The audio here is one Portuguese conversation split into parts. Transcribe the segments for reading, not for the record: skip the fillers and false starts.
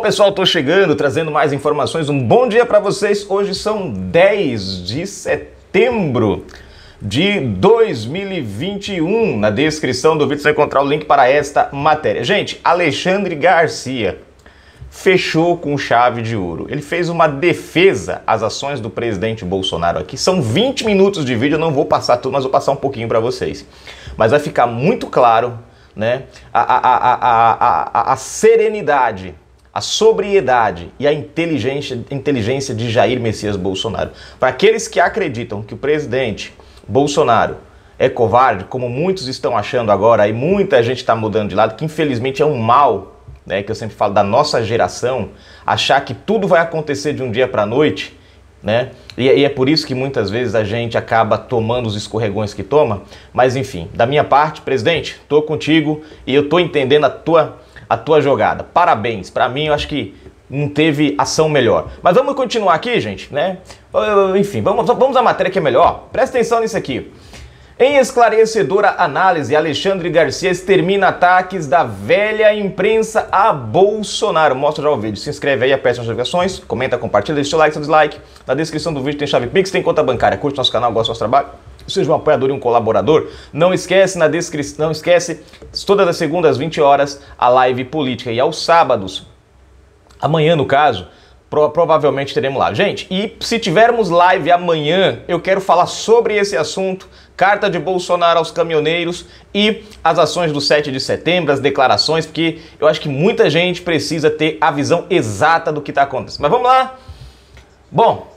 Pessoal, tô chegando, trazendo mais informações. Um bom dia para vocês. Hoje são 10 de setembro de 2021. Na descrição do vídeo você vai encontrar o link para esta matéria. Gente, Alexandre Garcia fechou com chave de ouro. Ele fez uma defesa às ações do presidente Bolsonaro aqui. São 20 minutos de vídeo, eu não vou passar tudo, mas vou passar um pouquinho para vocês. Mas vai ficar muito claro, né, a serenidade, a sobriedade e a inteligência de Jair Messias Bolsonaro. Para aqueles que acreditam que o presidente Bolsonaro é covarde, como muitos estão achando agora, e muita gente está mudando de lado, que infelizmente é um mal, né, que eu sempre falo da nossa geração, achar que tudo vai acontecer de um dia para a noite, né? E é por isso que muitas vezes a gente acaba tomando os escorregões que toma. Mas enfim, da minha parte, presidente, tô contigo e eu tô entendendo a tua jogada. Parabéns, para mim eu acho que não teve ação melhor. Mas vamos continuar aqui, gente, né? Enfim, vamos à matéria que é melhor. Presta atenção nisso aqui. Em esclarecedora análise, Alexandre Garcia extermina ataques da velha imprensa a Bolsonaro. Mostra já o vídeo. Se inscreve aí, aperta as notificações, comenta, compartilha, deixa o like, seu dislike. Na descrição do vídeo tem chave Pix, tem conta bancária. Curte nosso canal, gosta do nosso trabalho. Seja um apoiador e um colaborador. Não esquece, na descrição, não esquece, todas as segundas, 20 horas, a live política. E aos sábados, amanhã no caso, provavelmente teremos lá. Gente, e se tivermos live amanhã, eu quero falar sobre esse assunto, carta de Bolsonaro aos caminhoneiros e as ações do 7 de setembro, as declarações, porque eu acho que muita gente precisa ter a visão exata do que está acontecendo. Mas vamos lá? Bom,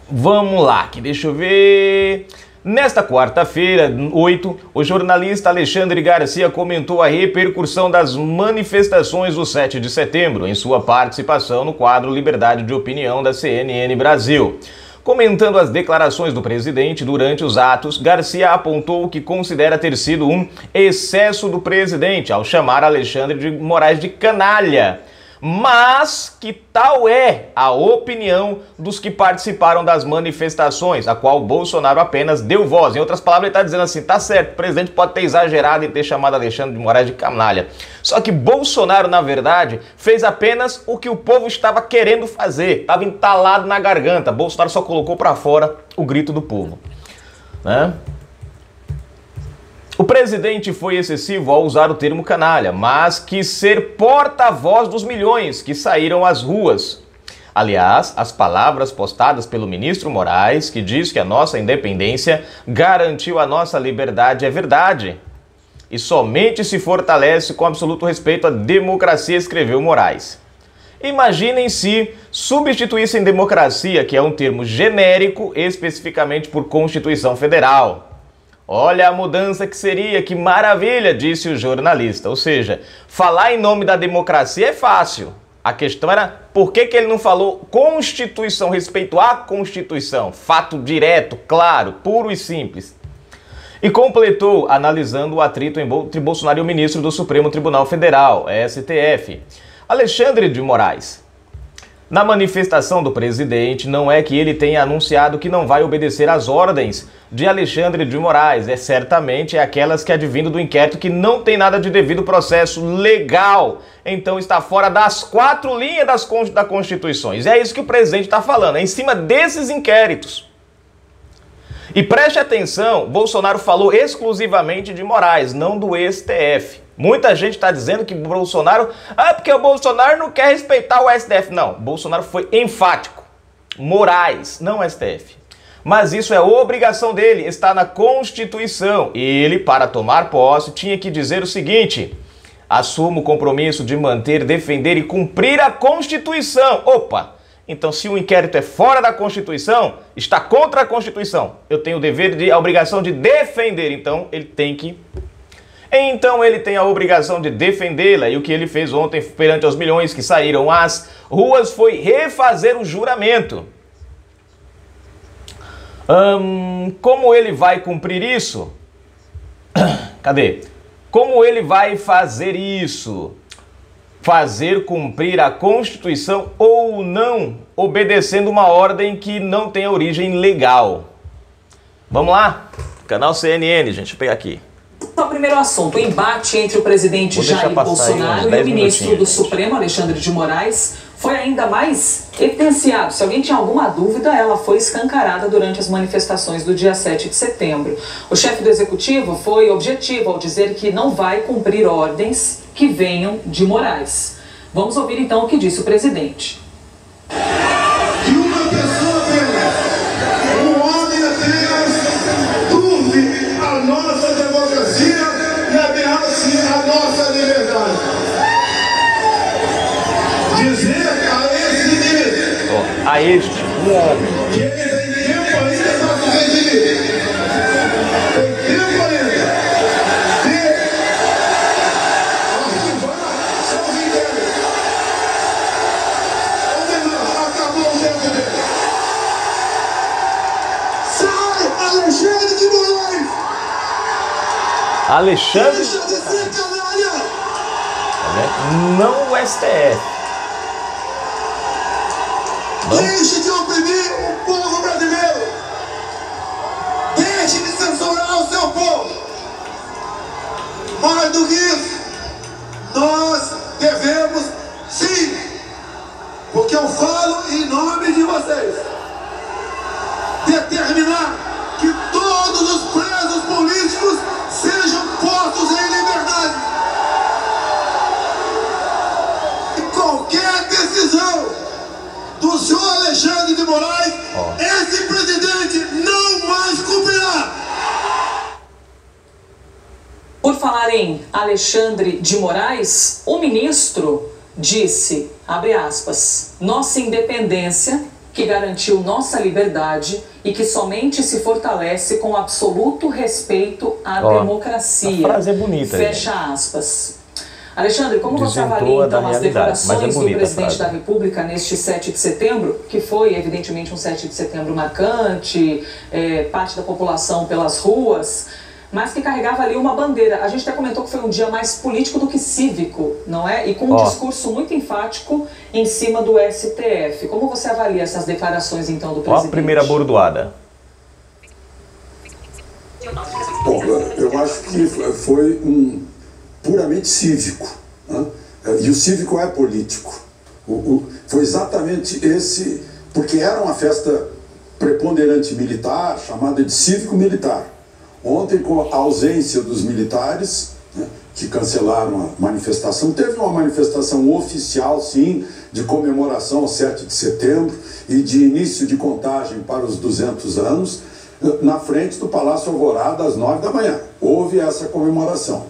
vamos lá, que deixa eu ver... Nesta quarta-feira, 8, o jornalista Alexandre Garcia comentou a repercussão das manifestações do 7 de setembro em sua participação no quadro Liberdade de Opinião da CNN Brasil. Comentando as declarações do presidente durante os atos, Garcia apontou que considera ter sido um excesso do presidente ao chamar Alexandre de Moraes de canalha. Mas que tal é a opinião dos que participaram das manifestações, a qual Bolsonaro apenas deu voz. Em outras palavras, ele está dizendo assim, tá certo, o presidente pode ter exagerado em ter chamado Alexandre de Moraes de canalha. Só que Bolsonaro, na verdade, fez apenas o que o povo estava querendo fazer, estava entalado na garganta. Bolsonaro só colocou para fora o grito do povo, né? O presidente foi excessivo ao usar o termo canalha, mas quis ser porta-voz dos milhões que saíram às ruas. Aliás, as palavras postadas pelo ministro Moraes, que diz que a nossa independência garantiu a nossa liberdade, é verdade. E somente se fortalece com absoluto respeito à democracia, escreveu Moraes. Imaginem se substituíssem democracia, que é um termo genérico, especificamente por Constituição Federal. Olha a mudança que seria, que maravilha, disse o jornalista. Ou seja, falar em nome da democracia é fácil. A questão era por que ele não falou Constituição, respeito à Constituição. Fato direto, claro, puro e simples. E completou analisando o atrito entre Bolsonaro e o ministro do Supremo Tribunal Federal, STF, Alexandre de Moraes. Na manifestação do presidente, não é que ele tenha anunciado que não vai obedecer às ordens de Alexandre de Moraes, certamente aquelas que advindo do inquérito que não tem nada de devido processo legal, então está fora das 4 linhas da Constituição. É isso que o presidente está falando, é em cima desses inquéritos. E preste atenção, Bolsonaro falou exclusivamente de Moraes, não do STF. Muita gente está dizendo que Bolsonaro... porque o Bolsonaro não quer respeitar o STF. Não, Bolsonaro foi enfático. Moraes, não STF. Mas isso é obrigação dele, está na Constituição. Ele, para tomar posse, tinha que dizer o seguinte: assumo o compromisso de manter, defender e cumprir a Constituição. Opa! Então, se o inquérito é fora da Constituição, está contra a Constituição. Eu tenho o dever a obrigação de defender. Então, ele tem a obrigação de defendê-la. E o que ele fez ontem perante os milhões que saíram às ruas foi refazer o juramento. Como ele vai cumprir isso? Cadê? Como ele vai fazer isso? Fazer cumprir a Constituição ou não, obedecendo uma ordem que não tem origem legal. Vamos lá? Canal CNN, gente, deixa eu pegar aqui. Então, primeiro assunto, o embate entre o presidente Jair Bolsonaro e o ministro do Supremo, Alexandre de Moraes, foi ainda mais evidenciado. Se alguém tinha alguma dúvida, ela foi escancarada durante as manifestações do dia 7 de setembro. O chefe do executivo foi objetivo ao dizer que não vai cumprir ordens que venham de Moraes. Vamos ouvir então o que disse o presidente. Que uma pessoa apenas, um homem apenas, turve a nossa democracia e ameace a nossa liberdade. Dizer a este, um homem, que ele tem tempo ainda para se redimir. Tem tempo ainda de arquivar seus inquéritos. Ou melhor, acabou o tempo dele. Sai, Alexandre de Moraes! Alexandre Deixa de ser canalha! não o STF. Deixe de oprimir o povo brasileiro! Deixe de censurar o seu povo! Mais do que isso, nós devemos, sim, porque eu falo em nome de vocês, determinar que todos os presos políticos sejam postos em liberdade. E qualquer decisão do senhor Alexandre de Moraes, esse presidente não mais cumprirá. Por falar em Alexandre de Moraes, o ministro disse, abre aspas, nossa independência, que garantiu nossa liberdade e que somente se fortalece com absoluto respeito à democracia. A frase é bonita. Fecha aspas. Alexandre, como você avalia então as declarações do presidente da República neste 7 de setembro, que foi evidentemente um 7 de setembro marcante, parte da população pelas ruas, mas que carregava ali uma bandeira. A gente até comentou que foi um dia mais político do que cívico, não é? E com um discurso muito enfático em cima do STF. Como você avalia essas declarações então do presidente? A primeira bordoada. Bom, eu acho que foi puramente cívico, né? E o cívico é político. Foi exatamente esse, porque era uma festa preponderante militar, chamada de cívico-militar. Ontem, com a ausência dos militares, né, que cancelaram a manifestação, teve uma manifestação oficial, sim, de comemoração ao 7 de setembro e de início de contagem para os 200 anos, na frente do Palácio Alvorada, às 9 da manhã. Houve essa comemoração.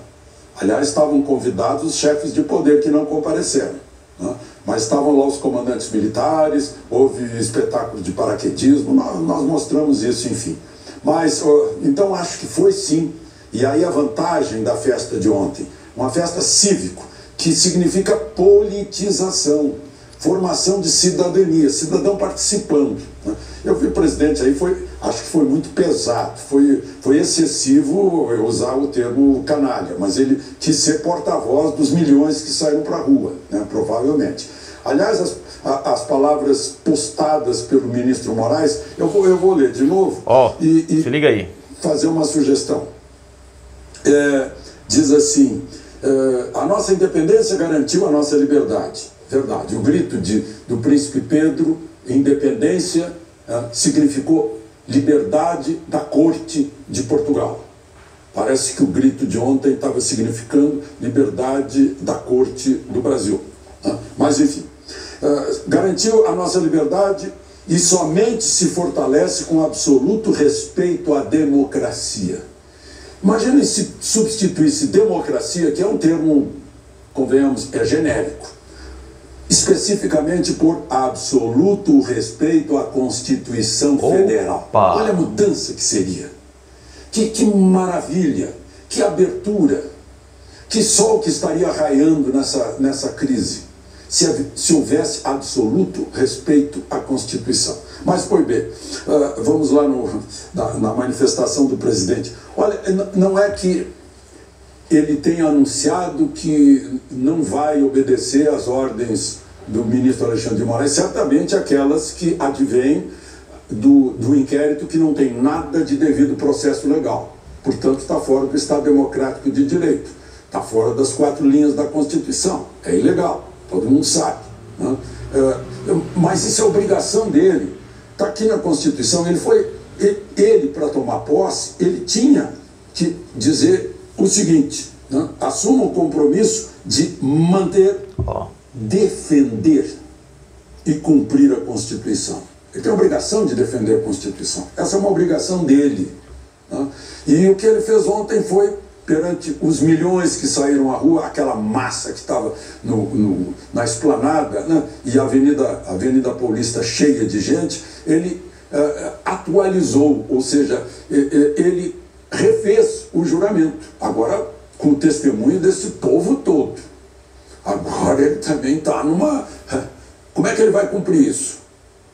Aliás, estavam convidados os chefes de poder que não compareceram, né? Mas estavam lá os comandantes militares, houve espetáculo de paraquedismo, nós mostramos isso, enfim. Mas, então, acho que foi sim. E aí a vantagem da festa de ontem, uma festa cívico, que significa politização, formação de cidadania, cidadão participando, né? Eu vi o presidente aí, acho que foi muito pesado, foi excessivo usar o termo canalha, mas ele quis ser porta-voz dos milhões que saíram para a rua, né, provavelmente. Aliás, as palavras postadas pelo ministro Moraes, eu vou ler de novo se liga aí. Fazer uma sugestão. Diz assim, a nossa independência garantiu a nossa liberdade. Verdade, o grito do príncipe Pedro, independência, significou liberdade da corte de Portugal. Parece que o grito de ontem estava significando liberdade da corte do Brasil. Mas, enfim, garantiu a nossa liberdade e somente se fortalece com absoluto respeito à democracia. Imagine se substituísse democracia, que é um termo, convenhamos, é genérico, especificamente por absoluto respeito à Constituição Federal. Olha a mudança que seria. Que maravilha, que abertura, que sol que estaria raiando nessa crise, se houvesse absoluto respeito à Constituição. Mas, pois bem, vamos lá na manifestação do presidente. Olha, não é que ele tenha anunciado que não vai obedecer às ordens do ministro Alexandre de Moraes, certamente aquelas que advêm do inquérito que não tem nada de devido processo legal. Portanto, está fora do Estado Democrático de Direito. Está fora das 4 linhas da Constituição. É ilegal, todo mundo sabe, né? Mas isso é obrigação dele. Está aqui na Constituição. Ele, para tomar posse, ele tinha que dizer o seguinte, né? Assuma o compromisso de manter, defender e cumprir a Constituição. Ele tem a obrigação de defender a Constituição. Essa é uma obrigação dele, né? E o que ele fez ontem foi, perante os milhões que saíram à rua, aquela massa que estava na esplanada, né? E a Avenida Paulista cheia de gente, ele atualizou, ou seja, ele refez o juramento, agora com o testemunho desse povo todo. Agora ele também está numa... Como é que ele vai cumprir isso?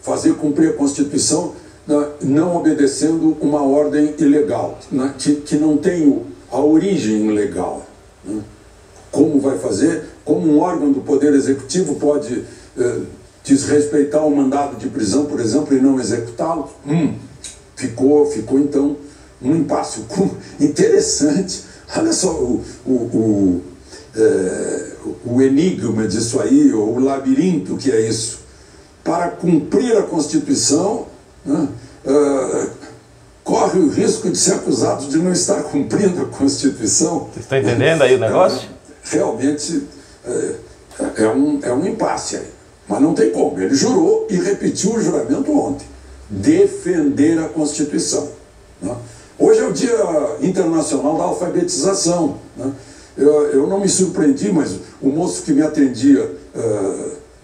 Fazer cumprir a Constituição, não obedecendo uma ordem ilegal, né? que não tem a origem legal, né? Como vai fazer? Como um órgão do Poder Executivo pode desrespeitar um mandado de prisão, por exemplo, e não executá-lo? Ficou então um impasse interessante. Olha só o enigma disso aí, ou o labirinto que é isso. Para cumprir a Constituição, né, corre o risco de ser acusado de não estar cumprindo a Constituição. Você está entendendo aí o negócio? Realmente é um impasse aí. Mas não tem como. Ele jurou e repetiu o juramento ontem. Defender a Constituição, né? Hoje é o Dia Internacional da Alfabetização, né? Eu não me surpreendi, mas o moço que me atendia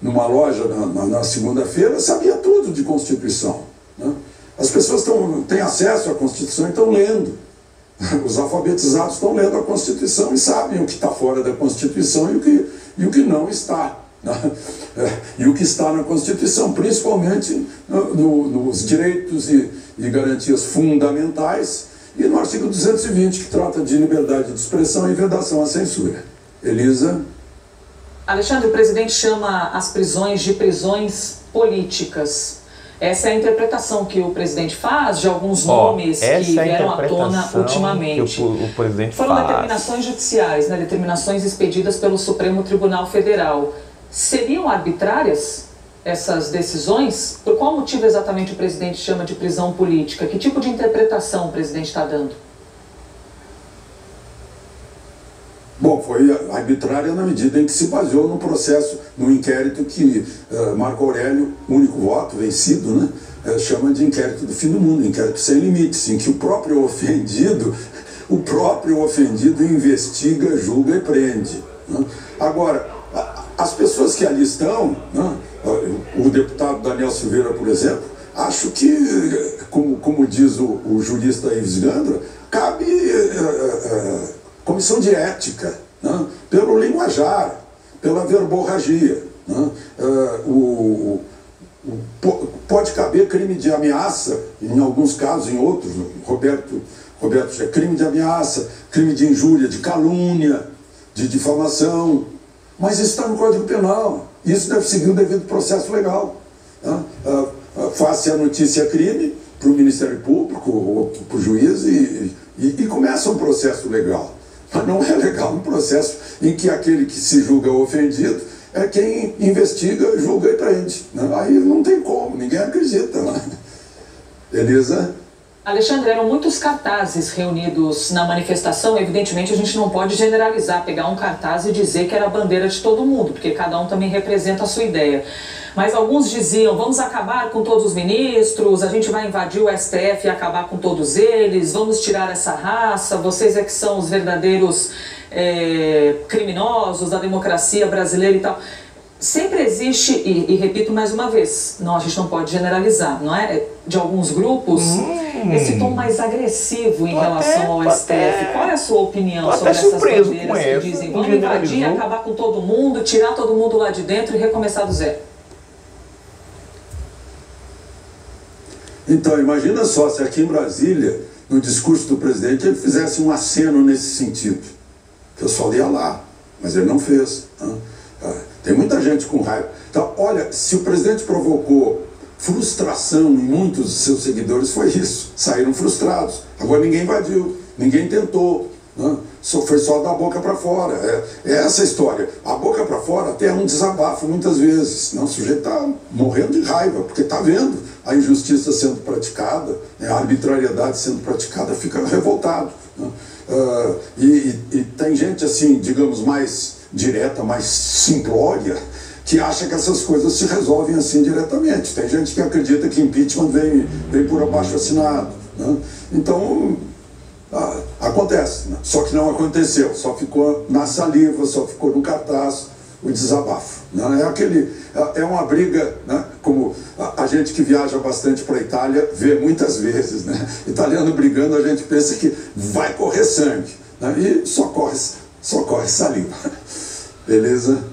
numa loja na segunda-feira sabia tudo de Constituição, né? As pessoas têm acesso à Constituição e estão lendo. Os alfabetizados estão lendo a Constituição e sabem o que está fora da Constituição e o que não está, né? E o que está na Constituição, principalmente nos direitos e garantias fundamentais, e no artigo 220, que trata de liberdade de expressão e vedação à censura. Elisa? Alexandre, o presidente chama as prisões de prisões políticas. Essa é a interpretação que o presidente faz de alguns nomes que vieram à tona ultimamente. O presidente Foram determinações judiciais, né, determinações expedidas pelo Supremo Tribunal Federal. Seriam arbitrárias essas decisões? Por qual motivo exatamente o presidente chama de prisão política? Que tipo de interpretação o presidente está dando? Bom, foi arbitrária na medida em que se baseou no processo, no inquérito que Marco Aurélio, único voto vencido, né, chama de inquérito do fim do mundo, inquérito sem limites, em que o próprio ofendido investiga, julga e prende, né? Agora, as pessoas que ali estão, né, o deputado Daniel Silveira, por exemplo, acho que, como diz o jurista Ives Gandra, cabe comissão de ética, né, pelo linguajar, pela verborragia, né, pode caber crime de ameaça, em alguns casos, em outros, Roberto, crime de ameaça, crime de injúria, de calúnia, de difamação, mas isso está no Código Penal, isso deve seguir o devido processo legal, né? Face a notícia crime para o Ministério Público ou para o juiz e começa um processo legal. Mas não é legal um processo em que aquele que se julga ofendido é quem investiga, julga e prende, né? Aí não tem como, ninguém acredita, né? Elisa? Alexandre, eram muitos cartazes reunidos na manifestação. Evidentemente a gente não pode generalizar, pegar um cartaz e dizer que era a bandeira de todo mundo, porque cada um também representa a sua ideia. Mas alguns diziam, vamos acabar com todos os ministros, a gente vai invadir o STF e acabar com todos eles, vamos tirar essa raça, vocês é que são os verdadeiros criminosos da democracia brasileira e tal. Sempre existe, e repito mais uma vez, a gente não pode generalizar, não é? De alguns grupos, esse tom mais agressivo em relação ao STF. Qual é a sua opinião sobre essas bandeiras que dizem vamos invadir, acabar com todo mundo, tirar todo mundo lá de dentro e recomeçar do zero? Então, imagina só, se aqui em Brasília, no discurso do presidente, ele fizesse um aceno nesse sentido. O pessoal ia lá, mas ele não fez, né? Tem muita gente com raiva. Então, olha, se o presidente provocou frustração em muitos de seus seguidores, foi isso. Saíram frustrados. Agora ninguém invadiu. ninguém tentou. Né? Foi só da boca para fora. É essa história. A boca para fora até é um desabafo muitas vezes. Não? O sujeito está morrendo de raiva, porque está vendo a injustiça sendo praticada, né? A arbitrariedade sendo praticada, fica revoltado. Né? E tem gente assim, digamos, mais direta, mais simplória, que acha que essas coisas se resolvem assim diretamente. Tem gente que acredita que impeachment vem por abaixo-assinado. Né? Então, acontece. Né? Só que não aconteceu. Só ficou na saliva, só ficou no cartaz o desabafo. Né? É uma briga, né? Como a gente que viaja bastante para a Itália vê muitas vezes. Né? Italiano brigando, a gente pensa que vai correr sangue. Né? E só corre saliva. Beleza?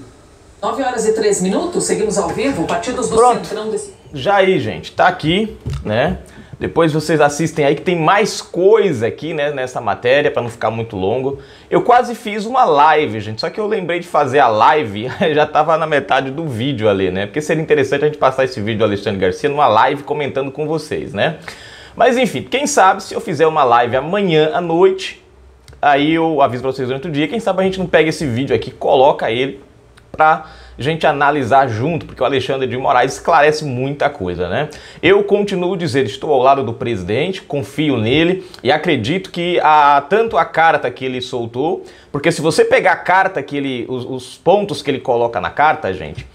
9h03, seguimos ao vivo, Partidos do Centrão... Já aí, gente, tá aqui, né? Depois vocês assistem aí que tem mais coisa aqui, né, nessa matéria, para não ficar muito longo. Eu quase fiz uma live, gente, só que eu lembrei de fazer a live, já tava na metade do vídeo ali, né? Porque seria interessante a gente passar esse vídeo do Alexandre Garcia numa live comentando com vocês, né? Mas enfim, quem sabe se eu fizer uma live amanhã à noite, aí eu aviso para vocês durante o dia, quem sabe a gente não pega esse vídeo aqui, coloca ele pra gente analisar junto, porque o Alexandre de Moraes esclarece muita coisa, né? Eu continuo dizendo, estou ao lado do presidente, confio nele e acredito que tanto a carta que ele soltou, porque se você pegar a carta que os pontos que ele coloca na carta, gente,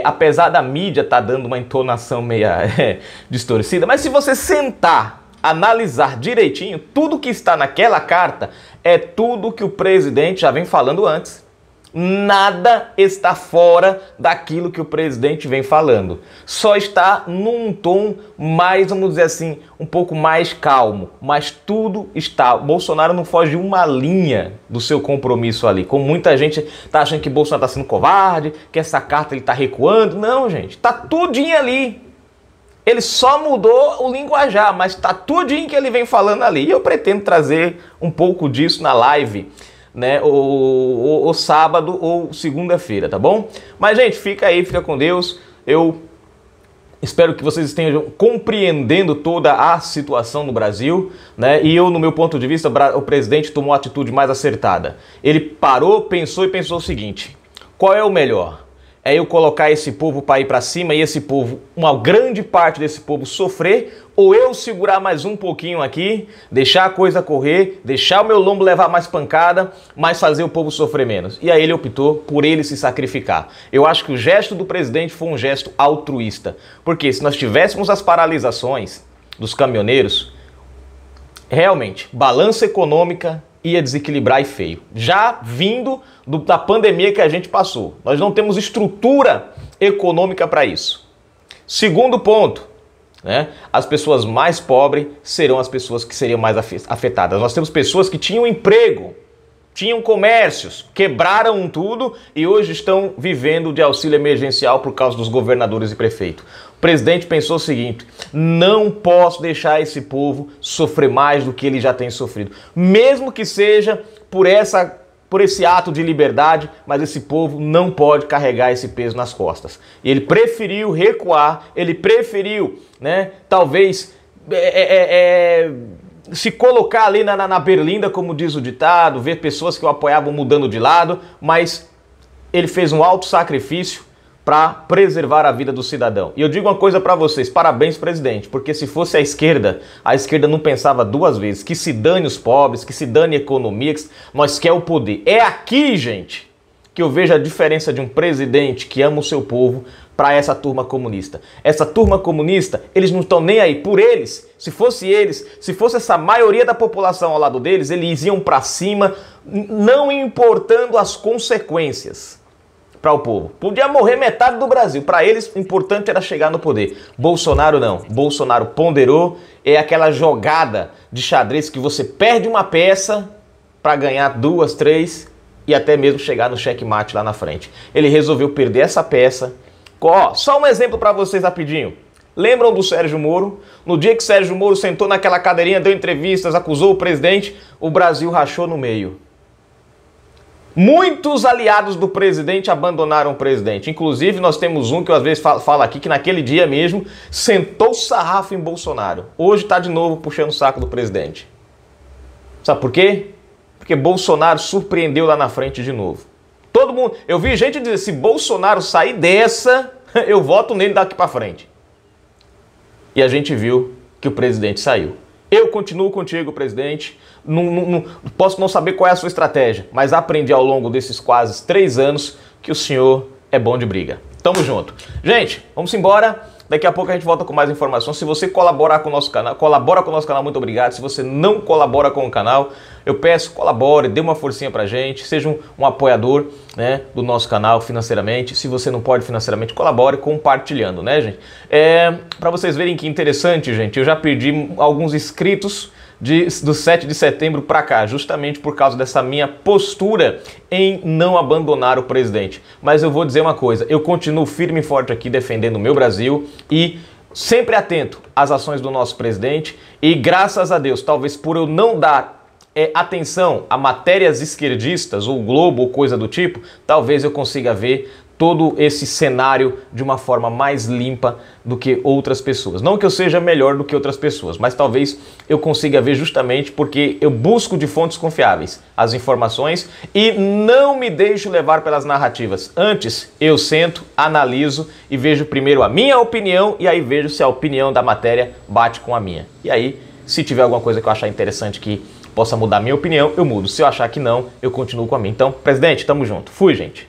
apesar da mídia tá dando uma entonação meia distorcida, mas se você sentar, analisar direitinho, tudo que está naquela carta é tudo que o presidente já vem falando antes. Nada está fora daquilo que o presidente vem falando. Só está num tom mais, vamos dizer assim, um pouco mais calmo. Mas tudo está. O Bolsonaro não foge uma linha do seu compromisso ali. Como muita gente está achando que o Bolsonaro está sendo covarde, que essa carta ele está recuando. Não, gente. Está tudinho ali. Ele só mudou o linguajar, mas está tudinho que ele vem falando ali. E eu pretendo trazer um pouco disso na live, né, ou sábado ou segunda-feira, tá bom? Mas, gente, fica aí, fica com Deus. Eu espero que vocês estejam compreendendo toda a situação no Brasil, né? E eu, no meu ponto de vista, o presidente tomou a atitude mais acertada. Ele parou, pensou e pensou o seguinte: qual é o melhor? É eu colocar esse povo para ir para cima e esse povo, uma grande parte desse povo sofrer, ou eu segurar mais um pouquinho aqui, deixar a coisa correr, deixar o meu lombo levar mais pancada, mas fazer o povo sofrer menos. E aí ele optou por ele se sacrificar. Eu acho que o gesto do presidente foi um gesto altruísta, porque se nós tivéssemos as paralisações dos caminhoneiros, realmente, balança econômica ia desequilibrar e feio. Já vindo da pandemia que a gente passou. Nós não temos estrutura econômica para isso. Segundo ponto, né? As pessoas mais pobres serão as pessoas que seriam mais afetadas. Nós temos pessoas que tinham emprego, tinham comércios, quebraram tudo e hoje estão vivendo de auxílio emergencial por causa dos governadores e prefeitos. O presidente pensou o seguinte: não posso deixar esse povo sofrer mais do que ele já tem sofrido. Mesmo que seja por esse ato de liberdade, mas esse povo não pode carregar esse peso nas costas. Ele preferiu recuar, ele preferiu, né, talvez se colocar ali na berlinda, como diz o ditado, ver pessoas que o apoiavam mudando de lado, mas ele fez um alto sacrifício para preservar a vida do cidadão. E eu digo uma coisa para vocês: parabéns, presidente, porque se fosse a esquerda não pensava duas vezes. Que se dane os pobres, que se dane a economia, que nós quer o poder. É aqui, gente, que eu vejo a diferença de um presidente que ama o seu povo para essa turma comunista. Essa turma comunista, eles não estão nem aí por eles. Se fosse essa maioria da população ao lado deles, eles iam para cima, não importando as consequências para o povo. Podia morrer metade do Brasil. Para eles, o importante era chegar no poder. Bolsonaro não. Bolsonaro ponderou. É aquela jogada de xadrez que você perde uma peça para ganhar 2, 3 e até mesmo chegar no checkmate lá na frente. Ele resolveu perder essa peça. Ó, só um exemplo para vocês rapidinho. Lembram do Sérgio Moro? No dia que Sérgio Moro sentou naquela cadeirinha, deu entrevistas, acusou o presidente, o Brasil rachou no meio. Muitos aliados do presidente abandonaram o presidente. Inclusive, nós temos um que eu às vezes falo aqui, que naquele dia mesmo sentou o sarrafo em Bolsonaro. Hoje está de novo puxando o saco do presidente. Sabe por quê? Porque Bolsonaro surpreendeu lá na frente de novo. Todo mundo, eu vi gente dizer, se Bolsonaro sair dessa, eu voto nele daqui para frente. E a gente viu que o presidente saiu. Eu continuo contigo, presidente. Posso não saber qual é a sua estratégia, mas aprendi ao longo desses quase 3 anos que o senhor é bom de briga. Tamo junto. Gente, vamos embora. Daqui a pouco a gente volta com mais informações. Se você colaborar com o nosso canal, colabora com o nosso canal, muito obrigado. Se você não colabora com o canal, eu peço, colabore, dê uma forcinha pra gente, seja um apoiador, né, do nosso canal financeiramente. Se você não pode financeiramente, colabore compartilhando, né, gente? Pra vocês verem que interessante, gente, eu já perdi alguns inscritos do 7 de setembro para cá, justamente por causa dessa minha postura em não abandonar o presidente. Mas eu vou dizer uma coisa, eu continuo firme e forte aqui defendendo o meu Brasil e sempre atento às ações do nosso presidente e graças a Deus, talvez por eu não dar atenção a matérias esquerdistas ou Globo ou coisa do tipo, talvez eu consiga ver todo esse cenário de uma forma mais limpa do que outras pessoas. Não que eu seja melhor do que outras pessoas, mas talvez eu consiga ver justamente porque eu busco de fontes confiáveis as informações e não me deixo levar pelas narrativas. Antes, eu sento, analiso e vejo primeiro a minha opinião e aí vejo se a opinião da matéria bate com a minha. E aí, se tiver alguma coisa que eu achar interessante que possa mudar a minha opinião, eu mudo. Se eu achar que não, eu continuo com a minha. Então, presidente, tamo junto. Fui, gente.